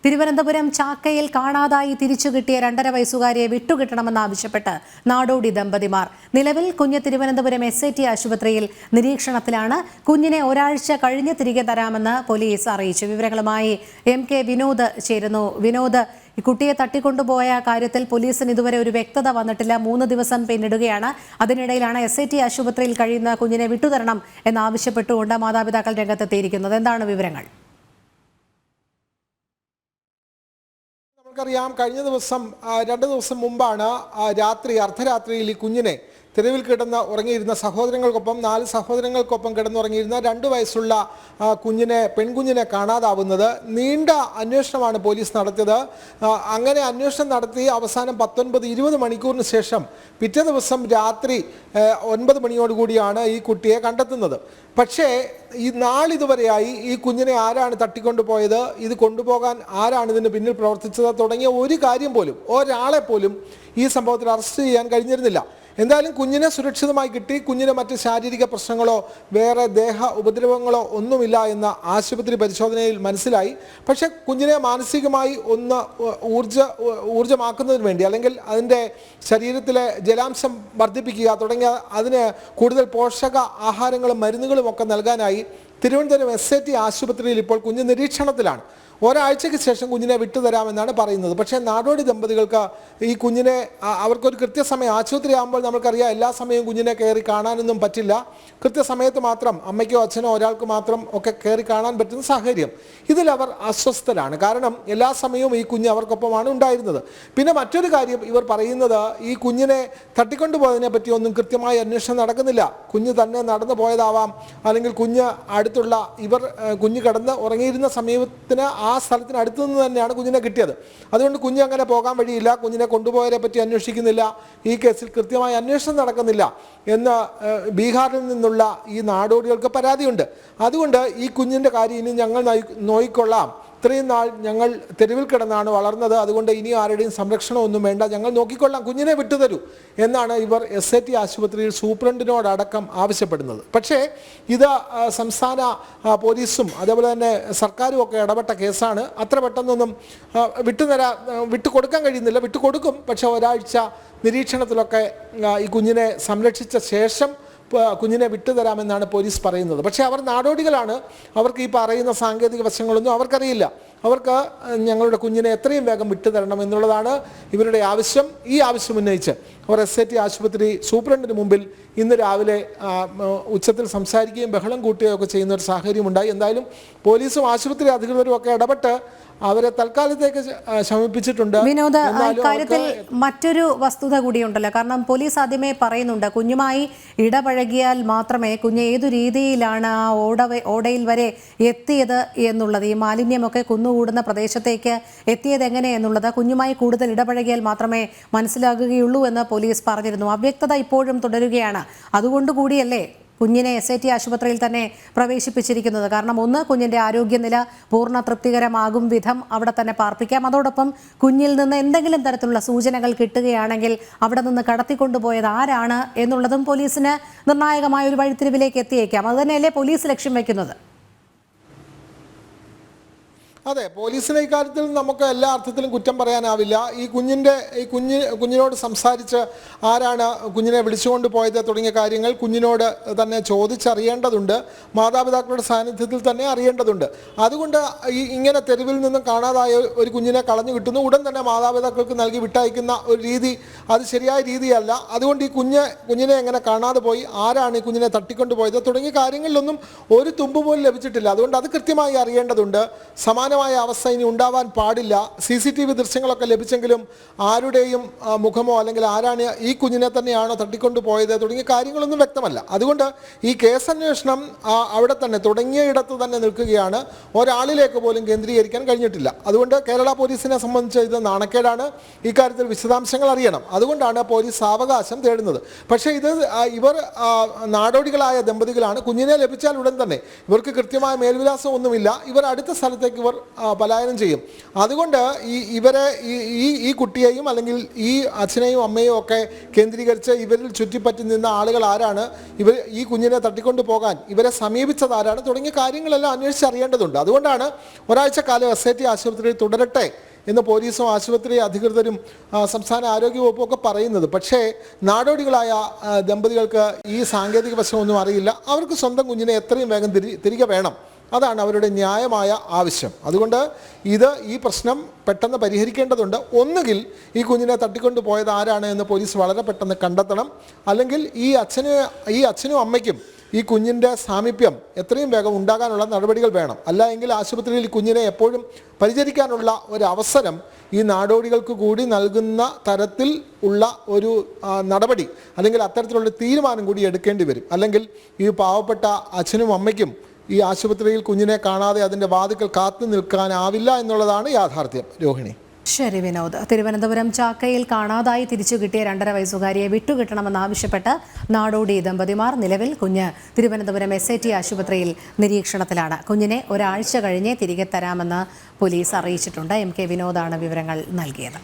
തിരുവനന്തപുരം ചാക്കയിൽ കാണാതായി തിരിച്ചുകിട്ടിയ 2.5 വയസ്സുകാരിയെ വിട്ടുകിട്ടണമെന്നാവശ്യപ്പെട്ട് നാടോടി ദമ്പതിമാർ. നിലവിൽ കുഞ്ഞ് തിരുവനന്തപുരം SIT ആശുപത്രിയിൽ നിരീക്ഷണത്തിലാണ്. കുഞ്ഞിനെ ഒരാഴ്ച കഴിഞ്ഞ് തിരികെ തരാമെന്ന് പോലീസ് അറിയിച്ചു. വിവരങ്ങളുമായി MK വിനോദ് ചേരുന്നു. വിനോദ്, കുട്ടിയെ തട്ടിക്കൊണ്ടുപോയ കാര്യത്തിൽ പോലീസിന് ഇതുവരെ ഒരു വ്യക്തത വന്നിട്ടില്ല. 3 ദിവസം പിന്നിടുകയാണ്. അതിനിടയിലാണ് SIT ആശുപത്രിയിൽ കഴിയുന്ന കുഞ്ഞിനെ വിട്ടുതരണം എന്നാവശ്യപ്പെട്ടുകൊണ്ട് മാതാപിതാക്കൾ രംഗത്തെത്തിയിരിക്കുന്നത്. എന്താണ് വിവരങ്ങൾ? നമുക്കറിയാം, കഴിഞ്ഞ ദിവസം 2 ദിവസം മുമ്പാണ് അർദ്ധരാത്രിയിൽ ഈ കുഞ്ഞിനെ തെരുവിൽ കിടന്ന് ഉറങ്ങിയിരുന്ന സഹോദരങ്ങൾക്കൊപ്പം 4 സഹോദരങ്ങൾക്കൊപ്പം കിടന്നുറങ്ങിയിരുന്ന 2 വയസ്സുള്ള പെൺകുഞ്ഞിനെ കാണാതാവുന്നത്. നീണ്ട അന്വേഷണമാണ് പോലീസ് നടത്തിയത്. അങ്ങനെ അന്വേഷണം നടത്തി അവസാനം 19-20 മണിക്കൂറിന് ശേഷം പിറ്റേ ദിവസം രാത്രി 9 മണിയോടുകൂടിയാണ് ഈ കുട്ടിയെ കണ്ടെത്തുന്നത്. പക്ഷേ ഈ നാളിതുവരെയായി ഈ കുഞ്ഞിനെ ആരാണ് തട്ടിക്കൊണ്ടുപോയത്, ഇത് കൊണ്ടുപോകാൻ ആരാണ് ഇതിന് പിന്നിൽ പ്രവർത്തിച്ചത് തുടങ്ങിയ ഒരു കാര്യം പോലും, ഒരാളെ പോലും ഈ സംഭവത്തിൽ അറസ്റ്റ് ചെയ്യാൻ കഴിഞ്ഞിരുന്നില്ല. എന്തായാലും കുഞ്ഞിനെ സുരക്ഷിതമായി കിട്ടി. കുഞ്ഞിന് മറ്റ് ശാരീരിക പ്രശ്നങ്ങളോ വേറെ ദേഹ ഉപദ്രവങ്ങളോ ഒന്നുമില്ല എന്ന് ആശുപത്രി പരിശോധനയിൽ മനസ്സിലായി. പക്ഷേ കുഞ്ഞിനെ മാനസികമായി ഒന്ന് ഊർജ്ജമാക്കുന്നതിന് വേണ്ടി, അല്ലെങ്കിൽ അതിൻ്റെ ശരീരത്തിലെ ജലാംശം വർദ്ധിപ്പിക്കുക തുടങ്ങിയ അതിന് കൂടുതൽ പോഷക ആഹാരങ്ങളും മരുന്നുകളും ഒക്കെ നൽകാനായി തിരുവനന്തപുരം SIT ആശുപത്രിയിൽ ഇപ്പോൾ കുഞ്ഞ് നിരീക്ഷണത്തിലാണ്. ഒരാഴ്ചയ്ക്ക് ശേഷം കുഞ്ഞിനെ വിട്ടുതരാമെന്നാണ് പറയുന്നത്. പക്ഷേ നാടോടി ദമ്പതികൾക്ക് ഈ കുഞ്ഞിനെ അവർക്കൊരു കൃത്യസമയം, ആശുപത്രി ആകുമ്പോൾ നമുക്കറിയാം എല്ലാ സമയവും കുഞ്ഞിനെ കയറി കാണാനൊന്നും പറ്റില്ല. കൃത്യസമയത്ത് മാത്രം അമ്മയ്ക്കോ അച്ഛനോ ഒരാൾക്ക് മാത്രം ഒക്കെ കയറി കാണാൻ പറ്റുന്ന സാഹചര്യം. ഇതിൽ അവർ അസ്വസ്ഥരാണ്. കാരണം എല്ലാ സമയവും ഈ കുഞ്ഞ് അവർക്കൊപ്പമാണ് ഉണ്ടായിരുന്നത്. പിന്നെ മറ്റൊരു കാര്യം ഇവർ പറയുന്നത്, ഈ കുഞ്ഞിനെ തട്ടിക്കൊണ്ടുപോയതിനെ പറ്റി ഒന്നും കൃത്യമായ അന്വേഷണം നടക്കുന്നില്ല. കുഞ്ഞ് തന്നെ നടന്നു പോയതാവാം, അല്ലെങ്കിൽ കുഞ്ഞ് കിടന്ന് ഉറങ്ങിയിരുന്ന സമയത്തിന് ആ സ്ഥലത്തിന് അടുത്തു നിന്ന് തന്നെയാണ് കുഞ്ഞിനെ കിട്ടിയത്. അതുകൊണ്ട് കുഞ്ഞ് അങ്ങനെ പോകാൻ വഴിയില്ല. കുഞ്ഞിനെ കൊണ്ടുപോയവരെ പറ്റി അന്വേഷിക്കുന്നില്ല. ഈ കേസിൽ കൃത്യമായ അന്വേഷണം നടക്കുന്നില്ല എന്ന് ബീഹാറിൽ നിന്നുള്ള ഈ നാടോടികൾക്ക് പരാതിയുണ്ട്. അതുകൊണ്ട് ഈ കുഞ്ഞിൻ്റെ കാര്യം ഇനി ഞങ്ങൾ നോക്കിക്കൊള്ളാം, ഇത്രയും നാൾ ഞങ്ങൾ തെരുവിൽ കിടന്നാണ് വളർന്നത്, അതുകൊണ്ട് ഇനി ആരുടെയും സംരക്ഷണമൊന്നും വേണ്ട, ഞങ്ങൾ നോക്കിക്കൊള്ളാം, കുഞ്ഞിനെ വിട്ടുതരൂ എന്നാണ് ഇവർ SIT ആശുപത്രിയിൽ സൂപ്രണ്ടിനോടക്കം ആവശ്യപ്പെടുന്നത്. പക്ഷേ ഇത് സംസ്ഥാന പോലീസും അതേപോലെ തന്നെ സർക്കാരും ഒക്കെ ഇടപെട്ട കേസാണ്. അത്ര പെട്ടെന്നൊന്നും വിട്ടുകൊടുക്കാൻ കഴിയുന്നില്ല. വിട്ടുകൊടുക്കും, പക്ഷേ ഒരാഴ്ച നിരീക്ഷണത്തിലൊക്കെ ഈ കുഞ്ഞിനെ സംരക്ഷിച്ച ശേഷം കുഞ്ഞിനെ വിട്ടുതരാമെന്നാണ് പോലീസ് പറയുന്നത്. പക്ഷേ അവർ നാടോടികളാണ്. അവർക്ക് ഈ പറയുന്ന സാങ്കേതിക വശങ്ങളൊന്നും അവർക്കറിയില്ല. അവർക്ക് ഞങ്ങളുടെ കുഞ്ഞിനെ എത്രയും വേഗം വിട്ടുതരണം എന്നുള്ളതാണ് ഇവരുടെ ആവശ്യം. ഈ ആവശ്യം ഉന്നയിച്ച് അവർ SIT ആശുപത്രി സൂപ്രണ്ടിന് മുമ്പിൽ ഇന്ന് രാവിലെ ഉച്ചത്തിൽ സംസാരിക്കുകയും ബഹളം കൂട്ടുകയും ഒക്കെ ചെയ്യുന്ന ഒരു സാഹചര്യമുണ്ടായി. എന്തായാലും പോലീസും ആശുപത്രി അധികൃതരും ഒക്കെ ഇടപെട്ട് അവരെ തൽക്കാലത്തേക്ക് ശമിപ്പിച്ചിട്ടുണ്ട്. വിനോദ്, ഇക്കാര്യത്തിൽ മറ്റൊരു വസ്തുത കൂടിയുണ്ടല്ലോ. കാരണം പോലീസ് ആദ്യമേ പറയുന്നുണ്ട്, കുഞ്ഞുമായി ഇടപഴകിയാൽ മാത്രമേ കുഞ്ഞ് ഏതു രീതിയിലാണ് ആ ഓടയിൽ വരെ എത്തിയത് എന്നുള്ളത്, ഈ മാലിന്യമൊക്കെ കുന്നുകൂടുന്ന പ്രദേശത്തേക്ക് എത്തിയത് എങ്ങനെയെന്നുള്ളത് കുഞ്ഞുമായി കൂടുതൽ ഇടപഴകിയാൽ മാത്രമേ മനസ്സിലാകുകയുള്ളൂ എന്ന് പോലീസ് പറഞ്ഞിരുന്നു. അവ്യക്തത ഇപ്പോഴും തുടരുകയാണ്. അതുകൊണ്ടുകൂടിയല്ലേ കുഞ്ഞിനെ SIT ആശുപത്രിയിൽ തന്നെ പ്രവേശിപ്പിച്ചിരിക്കുന്നത്? കാരണം ഒന്ന്, കുഞ്ഞിൻ്റെ ആരോഗ്യനില പൂർണ്ണ തൃപ്തികരമാകും വിധം അവിടെ തന്നെ പാർപ്പിക്കാം. അതോടൊപ്പം കുഞ്ഞിൽ നിന്ന് എന്തെങ്കിലും തരത്തിലുള്ള സൂചനകൾ കിട്ടുകയാണെങ്കിൽ അവിടെ നിന്ന് കടത്തിക്കൊണ്ടുപോയത് ആരാണ് എന്നുള്ളതും പോലീസിന് നിർണായകമായ ഒരു വഴിത്തിരിവിലേക്ക് എത്തിയേക്കാം. അതുതന്നെയല്ലേ പോലീസ് ലക്ഷ്യം വയ്ക്കുന്നത്? അതെ, പോലീസിനെ ഇക്കാര്യത്തിൽ നമുക്ക് എല്ലാ അർത്ഥത്തിലും കുറ്റം പറയാനാവില്ല. ഈ കുഞ്ഞിനോട് സംസാരിച്ച് ആരാണ് കുഞ്ഞിനെ വിളിച്ചുകൊണ്ട് പോയത് തുടങ്ങിയ കാര്യങ്ങൾ കുഞ്ഞിനോട് തന്നെ ചോദിച്ചറിയേണ്ടതുണ്ട്. മാതാപിതാക്കളുടെ സാന്നിധ്യത്തിൽ തന്നെ അറിയേണ്ടതുണ്ട്. അതുകൊണ്ട് ഇങ്ങനെ തെരുവിൽ നിന്നും കാണാതായ ഒരു കുഞ്ഞിനെ കളഞ്ഞു കിട്ടുന്നു, ഉടൻ തന്നെ മാതാപിതാക്കൾക്ക് നൽകി വിട്ടയക്കുന്ന ഒരു രീതി, അത് ശരിയായ രീതിയല്ല. അതുകൊണ്ട് ഈ കുഞ്ഞിനെ എങ്ങനെ കാണാതെ പോയി, ആരാണ് ഈ കുഞ്ഞിനെ തട്ടിക്കൊണ്ടുപോയത് തുടങ്ങിയ കാര്യങ്ങളിലൊന്നും ഒരു തുമ്പ് പോലും ലഭിച്ചിട്ടില്ല. അതുകൊണ്ട് അത് കൃത്യമായി അറിയേണ്ടതുണ്ട്. സമാനമായ അവസ്ഥ ഇനി ഉണ്ടാവാൻ പാടില്ല. CCTV ദൃശ്യങ്ങളൊക്കെ ലഭിച്ചെങ്കിലും ആരുടെയും മുഖമോ അല്ലെങ്കിൽ ആരാണ് ഈ കുഞ്ഞിനെ തന്നെയാണോ തട്ടിക്കൊണ്ടുപോയത് തുടങ്ങിയ കാര്യങ്ങളൊന്നും വ്യക്തമല്ല. അതുകൊണ്ട് ഈ കേസന്വേഷണം അവിടെ തന്നെ തുടങ്ങിയ ഇടത്ത് തന്നെ നിൽക്കുകയാണ്. ഒരാളിലേക്ക് പോലും കേന്ദ്രീകരിക്കാൻ കഴിഞ്ഞിട്ടില്ല. അതുകൊണ്ട് കേരള പോലീസിനെ സംബന്ധിച്ച് ഇത് നാണക്കേടാണ്. ഇക്കാര്യത്തിൽ വിശദാംശങ്ങൾ അറിയണം. അതുകൊണ്ടാണ് പോലീസ് സാവകാശം തേടുന്നത്. പക്ഷേ ഇവർ നാടോടികളായ ദമ്പതികളാണ്. കുഞ്ഞിനെ ലഭിച്ചാൽ ഉടൻ തന്നെ, ഇവർക്ക് കൃത്യമായ മേൽവിലാസം ഒന്നുമില്ല, ഇവർ അടുത്ത സ്ഥലത്തേക്ക് ഇവർ പലായനം ചെയ്യും. അതുകൊണ്ട് ഈ കുട്ടിയെയും അല്ലെങ്കിൽ ഈ അച്ഛനെയും അമ്മയും ഒക്കെ കേന്ദ്രീകരിച്ച് ഇവരിൽ ചുറ്റിപ്പറ്റി നിന്ന ആളുകൾ ആരാണ്, ഈ കുഞ്ഞിനെ തട്ടിക്കൊണ്ടു പോകാൻ ഇവരെ സമീപിച്ചത് ആരാണ് തുടങ്ങിയ കാര്യങ്ങളെല്ലാം അന്വേഷിച്ചറിയേണ്ടതുണ്ട്. അതുകൊണ്ടാണ് ഒരാഴ്ച കാലം SIT ആശുപത്രിയിൽ തുടരട്ടെ എന്ന് പോലീസും ആശുപത്രി അധികൃതരും സംസ്ഥാന ആരോഗ്യവകുപ്പും ഒക്കെ പറയുന്നത്. പക്ഷേ നാടോടികളായ ദമ്പതികൾക്ക് ഈ സാങ്കേതിക വശമൊന്നും അറിയില്ല. അവർക്ക് സ്വന്തം കുഞ്ഞിനെ എത്രയും വേഗം തിരികെ വേണം. അതാണ് അവരുടെ ന്യായമായ ആവശ്യം. അതുകൊണ്ട് ഈ പ്രശ്നം പെട്ടെന്ന് പരിഹരിക്കേണ്ടതുണ്ട്. ഒന്നുകിൽ ഈ കുഞ്ഞിനെ തട്ടിക്കൊണ്ടു പോയത് ആരാണ് എന്ന് പോലീസ് വളരെ പെട്ടെന്ന് കണ്ടെത്തണം. അല്ലെങ്കിൽ ഈ അച്ഛനും അമ്മയ്ക്കും ഈ കുഞ്ഞിൻ്റെ സാമീപ്യം എത്രയും വേഗം ഉണ്ടാകാനുള്ള നടപടികൾ വേണം. അല്ല എങ്കിൽ ആശുപത്രിയിൽ കുഞ്ഞിനെ എപ്പോഴും പരിചരിക്കാനുള്ള ഒരു അവസരം ഈ നാടോടികൾക്ക് കൂടി നൽകുന്ന തരത്തിൽ ഉള്ള ഒരു നടപടി അല്ലെങ്കിൽ അത്തരത്തിലുള്ള തീരുമാനം കൂടി എടുക്കേണ്ടി വരും. അല്ലെങ്കിൽ ഈ പാവപ്പെട്ട അച്ഛനും അമ്മയ്ക്കും ഈ ആശുപത്രിയിൽ കുഞ്ഞിനെ കാണാതെ അതിൻ്റെ വാതിക്കൽ കാത്തു നിൽക്കാനാവില്ല എന്നുള്ളതാണ് യാഥാർത്ഥ്യം. രോഹിണി. ശരി വിനോദ്. തിരുവനന്തപുരം ചാക്കയിൽ കാണാതായി തിരിച്ചു കിട്ടിയ 2.5 വയസ്സുകാരിയെ വിട്ടുകിട്ടണമെന്നാവശ്യപ്പെട്ട് നാടോടി ദമ്പതിമാർ. നിലവിൽ കുഞ്ഞ് തിരുവനന്തപുരം SIT ആശുപത്രിയിൽ നിരീക്ഷണത്തിലാണ്. കുഞ്ഞിനെ ഒരാഴ്ച കഴിഞ്ഞേ തിരികെ തരാമെന്ന് പോലീസ് അറിയിച്ചിട്ടുണ്ട്. MK വിനോദാണ് വിവരങ്ങൾ നൽകിയത്.